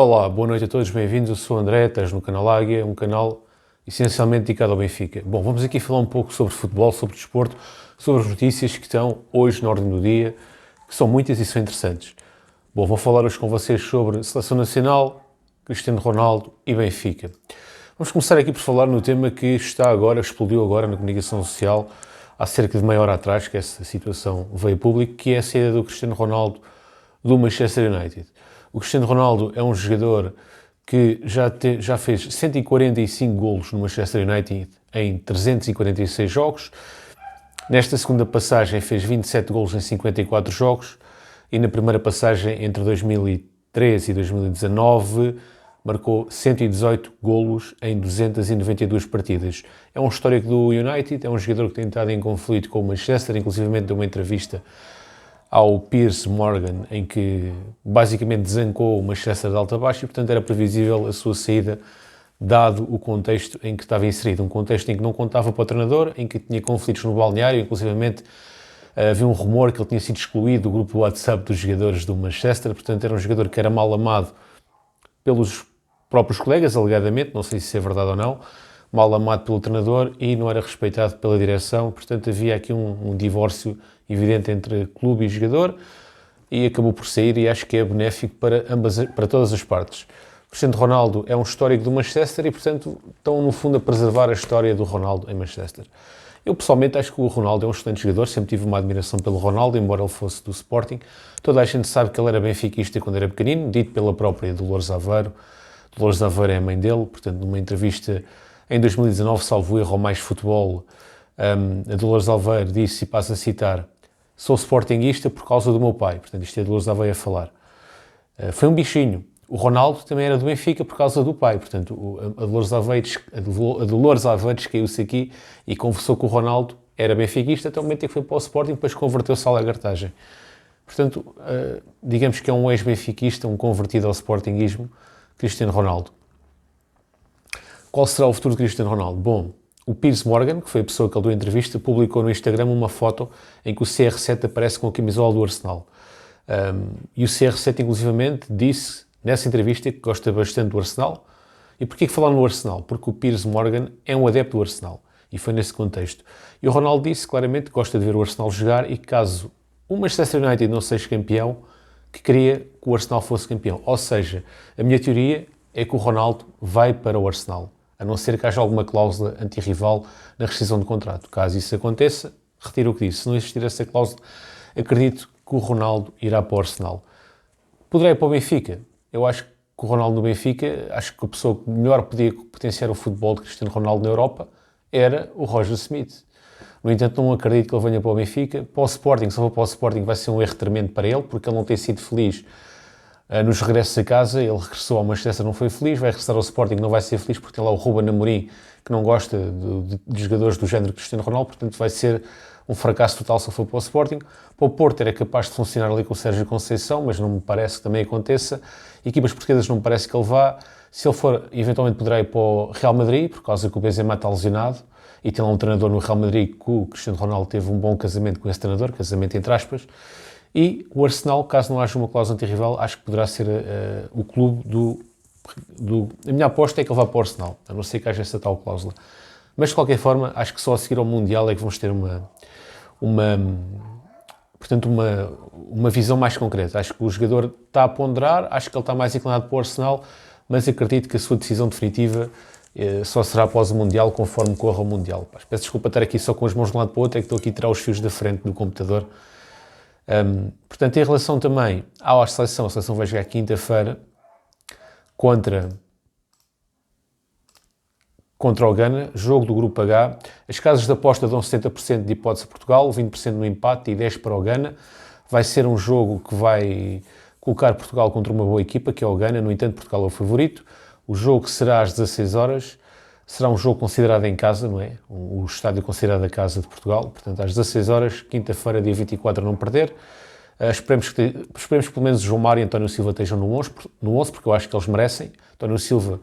Olá, boa noite a todos, bem-vindos. Eu sou o André, estás no canal Águia, um canal essencialmente dedicado ao Benfica. Bom, vamos aqui falar um pouco sobre futebol, sobre desporto, sobre as notícias que estão hoje na ordem do dia, que são muitas e são interessantes. Bom, vou falar hoje com vocês sobre Seleção Nacional, Cristiano Ronaldo e Benfica. Vamos começar aqui por falar no tema que explodiu agora na comunicação social, há cerca de meia hora atrás, que essa situação veio a público, que é a saída do Cristiano Ronaldo do Manchester United. O Cristiano Ronaldo é um jogador que já fez 145 golos no Manchester United em 346 jogos. Nesta segunda passagem fez 27 golos em 54 jogos e na primeira passagem entre 2013 e 2019 marcou 118 golos em 292 partidas. É um histórico do United, é um jogador que tem estado em conflito com o Manchester, inclusivamente deu uma entrevista ao Piers Morgan, em que basicamente desancou o Manchester de alta a baixo e, portanto, era previsível a sua saída, dado o contexto em que estava inserido. Um contexto em que não contava para o treinador, em que tinha conflitos no balneário, inclusivamente havia um rumor que ele tinha sido excluído do grupo WhatsApp dos jogadores do Manchester, portanto, era um jogador que era mal amado pelos próprios colegas, alegadamente, não sei se é verdade ou não, mal amado pelo treinador e não era respeitado pela direção, portanto, havia aqui um divórcio evidente entre clube e jogador e acabou por sair e acho que é benéfico para todas as partes. O Cristiano Ronaldo é um histórico do Manchester e, portanto, estão no fundo a preservar a história do Ronaldo em Manchester. Eu pessoalmente acho que o Ronaldo é um excelente jogador, sempre tive uma admiração pelo Ronaldo, embora ele fosse do Sporting. Toda a gente sabe que ele era benfiquista quando era pequenino, dito pela própria Dolores Aveiro. Dolores Aveiro é a mãe dele, portanto, numa entrevista em 2019, salvo erro, ao Mais Futebol, a Dolores Aveiro disse, e passo a citar: sou sportinguista por causa do meu pai. Portanto, isto é a Dolores Aveiro a falar. Foi um bichinho. O Ronaldo também era do Benfica por causa do pai. Portanto, a Dolores Aveiro caiu-se aqui e conversou com o Ronaldo, era benfiquista, até o momento em que foi para o Sporting, depois converteu-se à lagartagem. Portanto, digamos que é um ex-benfiquista, um convertido ao sportinguismo, Cristiano Ronaldo. Qual será o futuro de Cristiano Ronaldo? Bom, o Piers Morgan, que foi a pessoa que ele deu a entrevista, publicou no Instagram uma foto em que o CR7 aparece com a camisola do Arsenal. E o CR7, inclusivamente, disse nessa entrevista que gosta bastante do Arsenal. E porquê que falar no Arsenal? Porque o Piers Morgan é um adepto do Arsenal. E foi nesse contexto. E o Ronaldo disse claramente que gosta de ver o Arsenal jogar e que caso o Manchester United não seja campeão, que queria que o Arsenal fosse campeão. Ou seja, a minha teoria é que o Ronaldo vai para o Arsenal, a não ser que haja alguma cláusula antirrival na rescisão de contrato. Caso isso aconteça, retiro o que disse. Se não existir essa cláusula, acredito que o Ronaldo irá para o Arsenal. Poderá ir para o Benfica. Eu acho que o Ronaldo no Benfica, acho que a pessoa que melhor podia potenciar o futebol de Cristiano Ronaldo na Europa era o Roger Smith. No entanto, não acredito que ele venha para o Benfica. Para o Sporting, se for para o Sporting, vai ser um erro tremendo para ele, porque ele não tem sido feliz nos regressos a casa. Ele regressou ao Manchester, não foi feliz, vai regressar ao Sporting, não vai ser feliz, porque tem lá o Ruben Amorim, que não gosta de jogadores do género Cristiano Ronaldo, portanto vai ser um fracasso total se ele for para o Sporting. Para o Porto era capaz de funcionar ali com o Sérgio Conceição, mas não me parece que também aconteça. Equipas portuguesas não me parece que ele vá. Se ele for, eventualmente poderá ir para o Real Madrid, por causa que o Benzema está lesionado, e tem lá um treinador no Real Madrid que o Cristiano Ronaldo teve um bom casamento com esse treinador, casamento entre aspas. E o Arsenal, caso não haja uma cláusula antirrival, acho que poderá ser o clube A minha aposta é que ele vá para o Arsenal, a não ser que haja essa tal cláusula. Mas, de qualquer forma, acho que só a seguir ao Mundial é que vamos ter uma visão mais concreta. Acho que o jogador está a ponderar, acho que ele está mais inclinado para o Arsenal, mas acredito que a sua decisão definitiva só será após o Mundial, conforme corra o Mundial. Peço desculpa estar aqui só com as mãos de um lado para o outro, é que estou aqui a tirar os fios da frente do computador. Portanto, em relação também à seleção, a seleção vai jogar quinta-feira contra o Ghana, jogo do Grupo H. As casas de aposta dão 70% de hipótese a Portugal, 20% no empate e 10% para o Ghana. Vai ser um jogo que vai colocar Portugal contra uma boa equipa, que é o Ghana. No entanto, Portugal é o favorito. O jogo será às 16 horas. Será um jogo considerado em casa, não é? O estádio considerado a casa de Portugal. Portanto, às 16 horas, quinta-feira, dia 24, a não perder. Esperemos que pelo menos o João Mário e António Silva estejam no 11, porque eu acho que eles merecem. António Silva,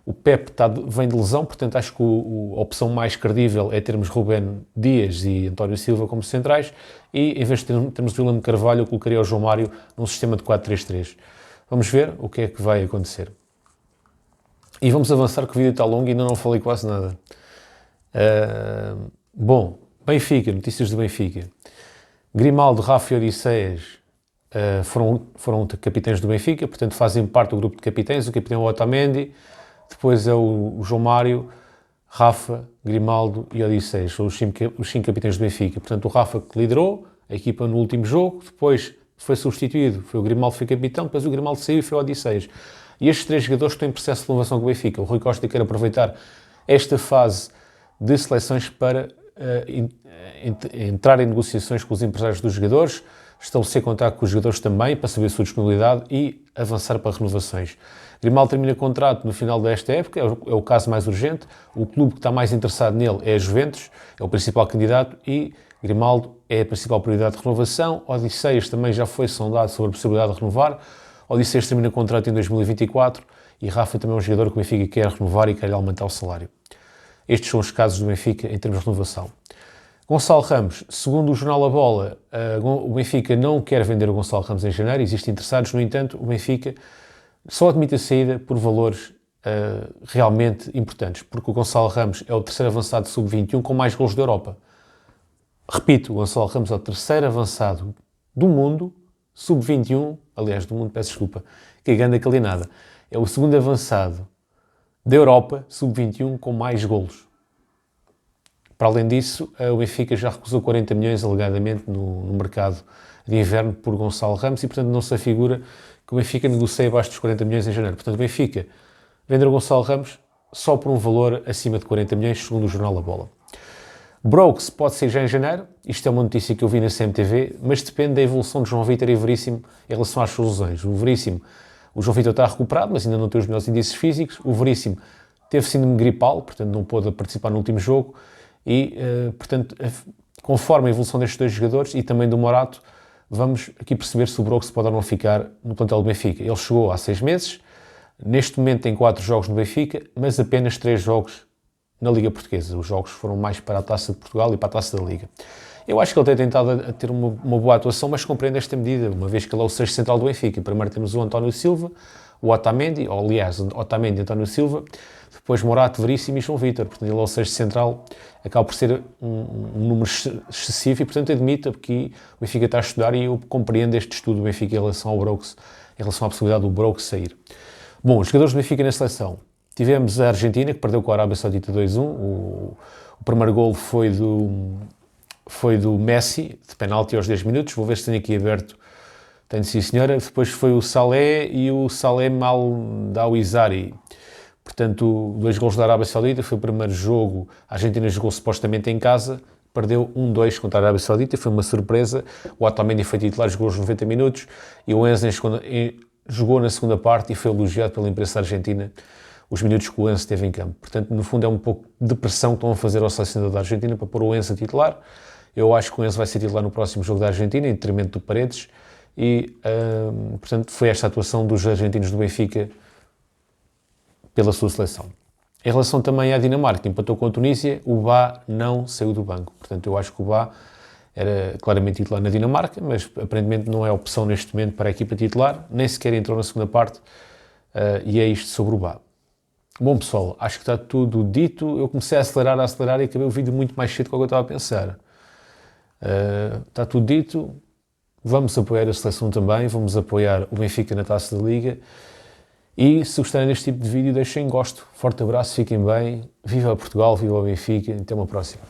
o Pep vem de lesão, portanto acho que a opção mais credível é termos Rubén Dias e António Silva como centrais, e em vez de termos William Carvalho, eu colocaria o João Mário num sistema de 4-3-3. Vamos ver o que é que vai acontecer. E vamos avançar, que o vídeo está longo e ainda não falei quase nada. Bom, Benfica, notícias do Benfica. Grimaldo, Rafa e Odisseias foram capitães do Benfica, portanto fazem parte do grupo de capitães. O capitão é o Otamendi, depois é o João Mário, Rafa, Grimaldo e Odisseias. São os cinco capitães do Benfica. Portanto, o Rafa que liderou a equipa no último jogo, depois foi substituído, foi o Grimaldo que foi capitão, depois o Grimaldo saiu e foi o Odisseias. E estes três jogadores estão em processo de renovação com o Benfica. O Rui Costa quer aproveitar esta fase de seleções para entrar em negociações com os empresários dos jogadores, estabelecer contato com os jogadores também para saber a sua disponibilidade e avançar para renovações. Grimaldo termina contrato no final desta época, é o caso mais urgente. O clube que está mais interessado nele é a Juventus, é o principal candidato, e Grimaldo é a principal prioridade de renovação. Odisseias também já foi sondado sobre a possibilidade de renovar. Odisseias termina contrato em 2024 e Rafa também é um jogador que o Benfica quer renovar e quer aumentar o salário. Estes são os casos do Benfica em termos de renovação. Gonçalo Ramos, segundo o jornal A Bola, o Benfica não quer vender o Gonçalo Ramos em janeiro, existem interessados, no entanto, o Benfica só admite a saída por valores realmente importantes, porque o Gonçalo Ramos é o terceiro avançado sub-21 com mais golos da Europa. Repito, o Gonçalo Ramos é o terceiro avançado do mundo, sub-21, aliás, do mundo, peço desculpa, que ganda calinada. É o segundo avançado da Europa, sub-21, com mais golos. Para além disso, o Benfica já recusou 40 milhões, alegadamente, no mercado de inverno por Gonçalo Ramos e, portanto, não se afigura que o Benfica negocie abaixo dos 40 milhões em janeiro. Portanto, o Benfica vender o Gonçalo Ramos só por um valor acima de 40 milhões, segundo o jornal A Bola. Brooks pode ser já em janeiro, isto é uma notícia que eu vi na CMTV, mas depende da evolução de João Vítor e Veríssimo em relação às suas lesões. O João Vítor está recuperado, mas ainda não tem os melhores índices físicos. O Veríssimo teve síndrome gripal, portanto não pôde participar no último jogo e, portanto, conforme a evolução destes dois jogadores e também do Morato, vamos aqui perceber se o Brooks pode ou não ficar no plantel do Benfica. Ele chegou há 6 meses, neste momento tem 4 jogos no Benfica, mas apenas 3 jogos na Liga Portuguesa. Os jogos foram mais para a Taça de Portugal e para a Taça da Liga. Eu acho que ele tem tentado a ter uma boa atuação, mas compreendo esta medida, uma vez que ele é o sexto central do Benfica. Primeiro temos o António Silva, o Otamendi, ou aliás, Otamendi e António Silva, depois Morato, Veríssimo e João Vítor. Portanto, ele é o sexto central, acaba por ser um número excessivo e, portanto, admito que o Benfica está a estudar e eu compreendo este estudo do Benfica em relação ao Brooks, em relação à possibilidade do Brooks sair. Bom, os jogadores do Benfica na seleção. Tivemos a Argentina, que perdeu com a Arábia Saudita 2-1. O primeiro golo foi do Messi, de penalti aos 10 minutos. Vou ver se tenho aqui aberto. Tenho, sim, senhora. Depois foi o Salé e o Salem Al-Dawizari. Portanto, 2 golos da Arábia Saudita. Foi o primeiro jogo. A Argentina jogou supostamente em casa. Perdeu 1-2 contra a Arábia Saudita. Foi uma surpresa. O Otamendi foi titular, jogou os 90 minutos. E o Enzo jogou na segunda parte e foi elogiado pela imprensa argentina os minutos que o Enzo teve em campo. Portanto, no fundo, é um pouco de pressão que estão a fazer ao selecionador da Argentina para pôr o Enzo a titular. Eu acho que o Enzo vai ser titular no próximo jogo da Argentina, em detrimento do Paredes. E, portanto, foi esta a atuação dos argentinos do Benfica pela sua seleção. Em relação também à Dinamarca, que empatou com a Tunísia, o Bá não saiu do banco. Portanto, eu acho que o Bá era claramente titular na Dinamarca, mas aparentemente não é opção neste momento para a equipa titular, nem sequer entrou na segunda parte, e é isto sobre o Bá. Bom, pessoal, acho que está tudo dito. Eu comecei a acelerar e acabei o vídeo muito mais cedo do que eu estava a pensar. Está tudo dito. Vamos apoiar a seleção também, vamos apoiar o Benfica na Taça da Liga. E se gostarem deste tipo de vídeo, deixem gosto. Forte abraço, fiquem bem. Viva Portugal, viva o Benfica. Até uma próxima.